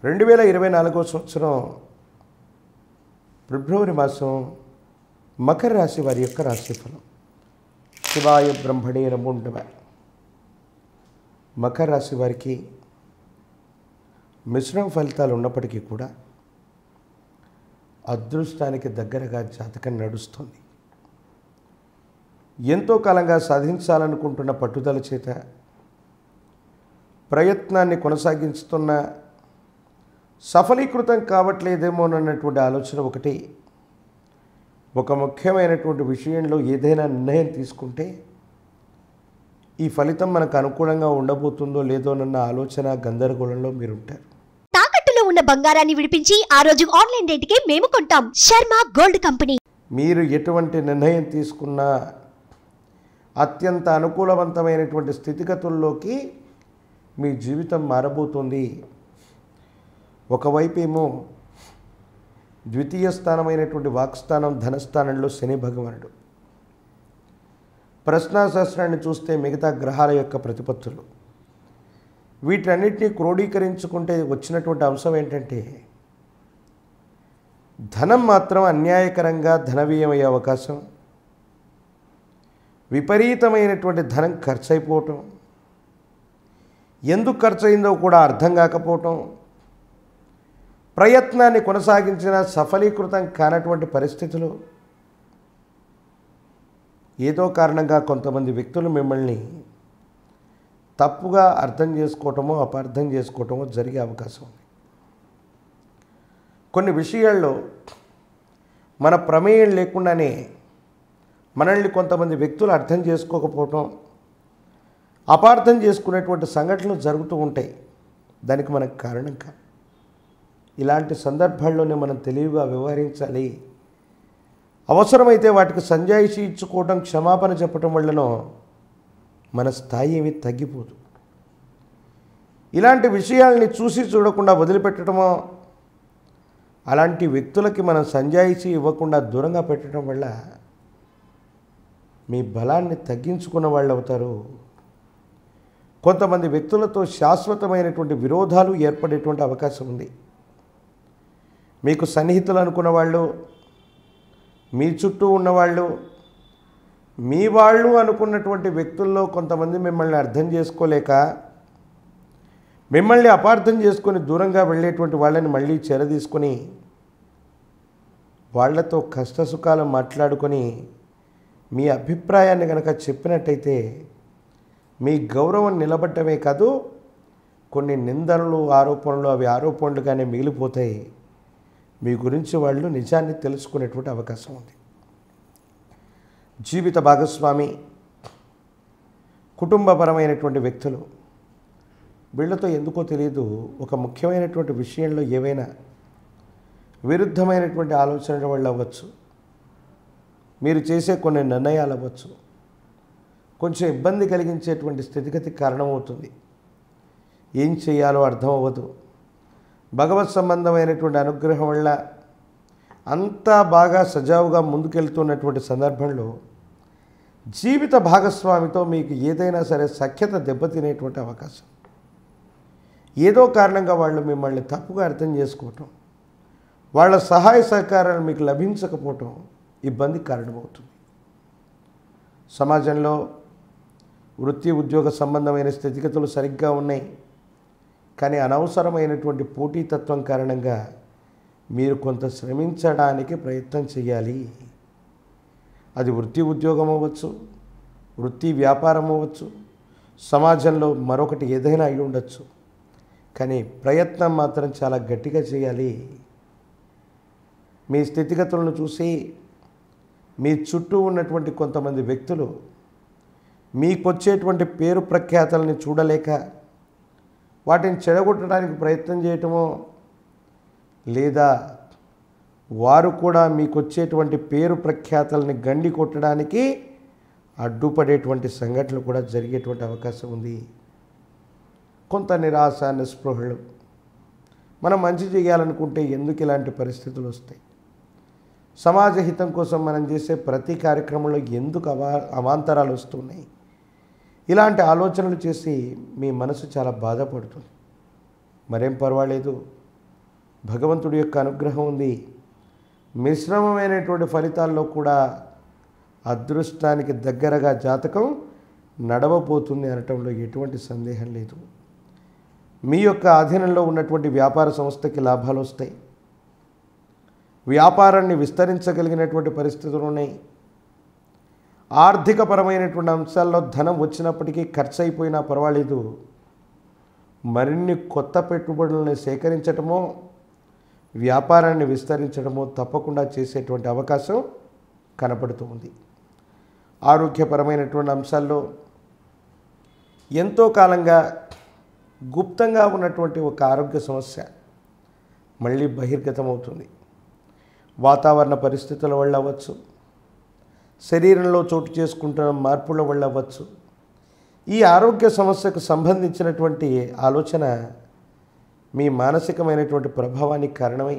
2024 సంవత్సరం ఫిబ్రవరి మాసం మకర రాశి వారి యొక్క రాశిఫలం. శివాయ బ్రహ్మణే నమో నమః. మకర రాశి వారికి మిశ్రమ ఫలితాలు ఉన్నప్పటికీ కూడా అదృష్టానికి దగ్గరగా జాతకం నడుస్తుంది. ఎంతో కాలంగా సాధించాలనుకుంటున్న పట్టుదల చేత ప్రయత్నాన్ని కొనసాగిస్తున్న సఫలీకృతం కావట్లేదేమోనన్నటువంటి ఆలోచన ఒకటి. ఒక ముఖ్యమైనటువంటి విషయంలో ఏదైనా నిర్ణయం తీసుకుంటే ఈ ఫలితం మనకు అనుకూలంగా ఉండబోతుందో లేదోనన్న ఆలోచన గందరగోళంలో మీరుంటారు. తాకట్టులో ఉన్న బంగారాన్ని విడిపించి ఆ రోజు ఆన్లైన్ రేటుకే మేము కొంటాం. Sharma gold company. మీరు ఎటువంటి నిర్ణయం తీసుకున్నా అత్యంత అనుకూలవంతమైనటువంటి స్థితిగతుల్లోకి మీ జీవితం మారబోతుంది. ఒకవైపు ఏమో ద్వితీయ స్థానమైనటువంటి వాక్స్థానం ధనస్థానంలో శని భగవానుడు. ప్రశ్నాశాస్త్రాన్ని చూస్తే మిగతా గ్రహాల యొక్క ప్రతిపత్తులు వీటన్నిటినీ క్రోడీకరించుకుంటే వచ్చినటువంటి అంశం ఏంటంటే ధనం మాత్రం అన్యాయకరంగా ధన వ్యయమయ్యే అవకాశం, విపరీతమైనటువంటి ధనం ఖర్చు అయిపోవటం, ఎందుకు ఖర్చు అయిందో కూడా అర్థం కాకపోవటం, ప్రయత్నాన్ని కొనసాగించిన సఫలీకృతం కానటువంటి పరిస్థితులు, ఏదో కారణంగా కొంతమంది వ్యక్తులు మిమ్మల్ని తప్పుగా అర్థం చేసుకోవటమో అపార్థం చేసుకోవటమో జరిగే అవకాశం ఉంది. కొన్ని విషయాల్లో మన ప్రమేయం లేకుండానే మనల్ని కొంతమంది వ్యక్తులు అర్థం చేసుకోకపోవటం, అపార్థం చేసుకునేటువంటి సంఘటనలు జరుగుతూ ఉంటాయి. దానికి మనకు కారణం కాదు. ఇలాంటి సందర్భాల్లోనే మనం తెలివిగా వ్యవహరించాలి. అవసరమైతే వాటికి సంజాయిషి ఇచ్చుకోవడం, క్షమాపణ చెప్పడం వల్లనో మన స్థాయి ఏమీ తగ్గిపోదు. ఇలాంటి విషయాల్ని చూసి చూడకుండా వదిలిపెట్టడమో, అలాంటి వ్యక్తులకి మనం సంజాయిషి ఇవ్వకుండా దూరంగా పెట్టడం వల్ల మీ బలాన్ని తగ్గించుకున్న వాళ్ళు అవుతారు. కొంతమంది వ్యక్తులతో శాశ్వతమైనటువంటి విరోధాలు ఏర్పడేటువంటి అవకాశం ఉంది. మీకు సన్నిహితులు అనుకున్న వాళ్ళు, మీ చుట్టూ ఉన్నవాళ్ళు, మీ వాళ్ళు అనుకున్నటువంటి వ్యక్తుల్లో కొంతమంది మిమ్మల్ని అర్థం చేసుకోలేక మిమ్మల్ని అపార్థం చేసుకొని దూరంగా వెళ్ళేటువంటి వాళ్ళని మళ్ళీ చేరదీసుకొని వాళ్లతో కష్టసుఖాలు మాట్లాడుకొని మీ అభిప్రాయాన్ని కనుక చెప్పినట్టయితే మీ గౌరవం నిలబడటమే కాదు, కొన్ని నిందనలు, ఆరోపణలు అవి ఆరోపణలుగానే మిగిలిపోతాయి. మీ గురించి వాళ్ళు నిజాన్ని తెలుసుకునేటువంటి అవకాశం ఉంది. జీవిత భాగస్వామి, కుటుంబపరమైనటువంటి వ్యక్తులు, వీళ్ళతో ఎందుకో తెలియదు ఒక ముఖ్యమైనటువంటి విషయంలో ఏవైనా విరుద్ధమైనటువంటి ఆలోచనల వల్ల అవ్వచ్చు, మీరు చేసే కొన్ని నిర్ణయాలు అవ్వచ్చు, కొంచెం ఇబ్బంది కలిగించేటువంటి స్థితిగతికి కారణమవుతుంది. ఏం చేయాలో అర్థం అవ్వదు. భగవత్ సంబంధమైనటువంటి అనుగ్రహం వల్ల అంతా బాగా సజావుగా ముందుకెళ్తున్నటువంటి సందర్భంలో జీవిత భాగస్వామితో మీకు ఏదైనా సరే సఖ్యత దెబ్బతినేటువంటి అవకాశం. ఏదో కారణంగా వాళ్ళు మిమ్మల్ని తప్పుగా అర్థం చేసుకోవటం, వాళ్ళ సహాయ సహకారాలు మీకు లభించకపోవటం ఇబ్బంది కారణమవుతుంది. సమాజంలో వృత్తి ఉద్యోగ సంబంధమైన స్థితిగతులు సరిగ్గా ఉన్నాయి, కానీ అనవసరమైనటువంటి పోటీతత్వం కారణంగా మీరు కొంత శ్రమించడానికి ప్రయత్నం చేయాలి. అది వృత్తి ఉద్యోగం అవ్వచ్చు, వృత్తి వ్యాపారం అవ్వచ్చు, సమాజంలో మరొకటి ఏదైనా అయి ఉండొచ్చు. కానీ ప్రయత్నం మాత్రం చాలా గట్టిగా చేయాలి. మీ స్థితిగతులను చూసి మీ చుట్టూ ఉన్నటువంటి కొంతమంది వ్యక్తులు మీకొచ్చేటువంటి పేరు ప్రఖ్యాతల్ని చూడలేక వాటిని చెడగొట్టడానికి ప్రయత్నం చేయటమో, లేదా వారు కూడా మీకు వచ్చేటువంటి పేరు ప్రఖ్యాతల్ని గండి కొట్టడానికి అడ్డుపడేటువంటి సంఘటనలు కూడా జరిగేటువంటి అవకాశం ఉంది. కొంత నిరాశ, నిస్పృహలు, మనం మంచి చేయాలనుకుంటే ఎందుకు ఇలాంటి పరిస్థితులు వస్తాయి, సమాజ హితం కోసం మనం చేసే ప్రతి కార్యక్రమంలో ఎందుకు అవాంతరాలు వస్తున్నాయి, ఇలాంటి ఆలోచనలు చేసి మీ మనసు చాలా బాధపడుతుంది. మరేం పర్వాలేదు, భగవంతుడి యొక్క అనుగ్రహం ఉంది. మిశ్రమమైనటువంటి ఫలితాల్లో కూడా అదృష్టానికి దగ్గరగా జాతకం నడవబోతుంది అనటంలో ఎటువంటి సందేహం లేదు. మీ యొక్క ఆధీనంలో ఉన్నటువంటి వ్యాపార సంస్థకి లాభాలు వస్తాయి. వ్యాపారాన్ని విస్తరించగలిగినటువంటి పరిస్థితులు ఉన్నాయి. ఆర్థికపరమైనటువంటి అంశాల్లో ధనం వచ్చినప్పటికీ ఖర్చు అయిపోయినా పర్వాలేదు, మరిన్ని కొత్త పెట్టుబడులను సేకరించటమో వ్యాపారాన్ని విస్తరించడమో తప్పకుండా చేసేటువంటి అవకాశం కనపడుతూ ఉంది. ఆరోగ్యపరమైనటువంటి అంశాల్లో ఎంతో కాలంగా గుప్తంగా ఉన్నటువంటి ఒక ఆరోగ్య సమస్య మళ్ళీ బహిర్గతమవుతుంది. వాతావరణ పరిస్థితుల వల్ల అవ్వచ్చు, శరీరంలో చోటు చేసుకుంటున్న మార్పుల వల్ల అవ్వచ్చు. ఈ ఆరోగ్య సమస్యకు సంబంధించినటువంటి ఆలోచన మీ మానసికమైనటువంటి ప్రభావానికి కారణమై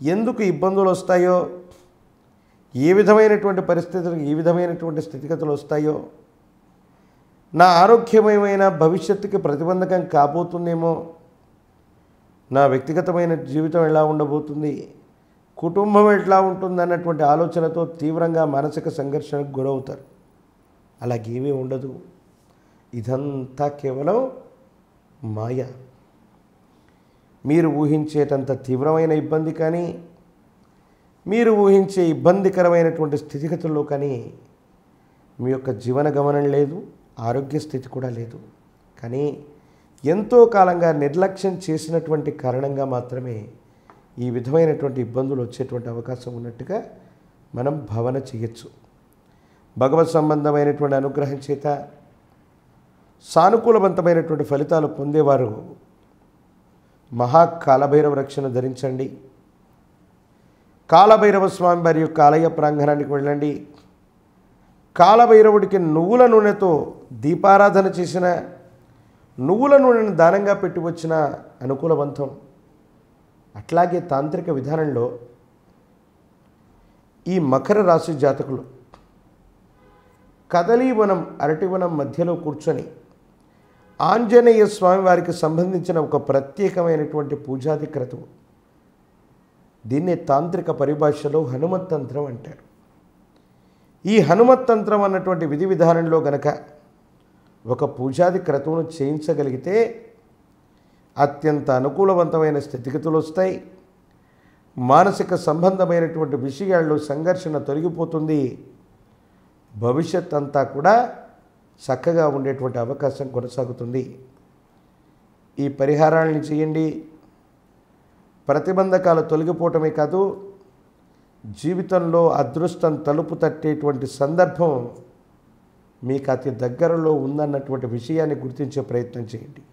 ఎందుకు ఇబ్బందులు వస్తాయో, ఏ విధమైనటువంటి పరిస్థితులు, ఏ విధమైనటువంటి స్థితిగతులు వస్తాయో, నా ఆరోగ్యమయమైన భవిష్యత్తుకి ప్రతిబంధకం కాబోతుందేమో, నా వ్యక్తిగతమైన జీవితం ఎలా ఉండబోతుంది, కుటుంబం ఎట్లా ఉంటుంది అన్నటువంటి ఆలోచనతో తీవ్రంగా మానసిక సంఘర్షణకు గురవుతారు. అలాగేమీ ఉండదు. ఇదంతా కేవలం మాయ. మీరు ఊహించేటంత తీవ్రమైన ఇబ్బంది కానీ, మీరు ఊహించే ఇబ్బందికరమైనటువంటి స్థితిగతుల్లో కానీ మీ యొక్క జీవన గమనం లేదు, ఆరోగ్య స్థితి కూడా లేదు. కానీ ఎంతో కాలంగా నిర్లక్ష్యం చేసినటువంటి కారణంగా మాత్రమే ఈ విధమైనటువంటి ఇబ్బందులు వచ్చేటువంటి అవకాశం ఉన్నట్టుగా మనం భావన చేయొచ్చు. భగవత్ సంబంధమైనటువంటి అనుగ్రహం చేత సానుకూలవంతమైనటువంటి ఫలితాలు పొందేవారు మహాకాలభైరవ రక్షణ ధరించండి. కాలభైరవ స్వామి వారి యొక్క ఆలయ ప్రాంగణానికి వెళ్ళండి. కాలభైరవుడికి నువ్వుల నూనెతో దీపారాధన చేసిన, నువ్వుల నూనెను దానంగా పెట్టి వచ్చిన అనుకూలవంతం. అట్లాగే తాంత్రిక విధానంలో ఈ మకర రాశి జాతకులు కదలీవనం, అరటివనం మధ్యలో కూర్చొని ఆంజనేయ స్వామి వారికి సంబంధించిన ఒక ప్రత్యేకమైనటువంటి పూజాది క్రతువు, దీన్నే తాంత్రిక పరిభాషలో హనుమత్ తంత్రం అంటారు. ఈ హనుమత్ తంత్రం అన్నటువంటి విధి విధానంలో గనక ఒక పూజాది క్రతువును చేయించగలిగితే అత్యంత అనుకూలవంతమైన స్థితిగతులు వస్తాయి. మానసిక సంబంధమైనటువంటి విషయాల్లో సంఘర్షణ తొలగిపోతుంది. భవిష్యత్ అంతా కూడా చక్కగా ఉండేటువంటి అవకాశం కొనసాగుతుంది. ఈ పరిహారాలను చేయండి. ప్రతిబంధకాలు తొలగిపోవటమే కాదు, జీవితంలో అదృష్టం తలుపు తట్టేటువంటి సందర్భం మీకు అతి దగ్గరలో ఉందన్నటువంటి విషయాన్ని గుర్తించే ప్రయత్నం చేయండి.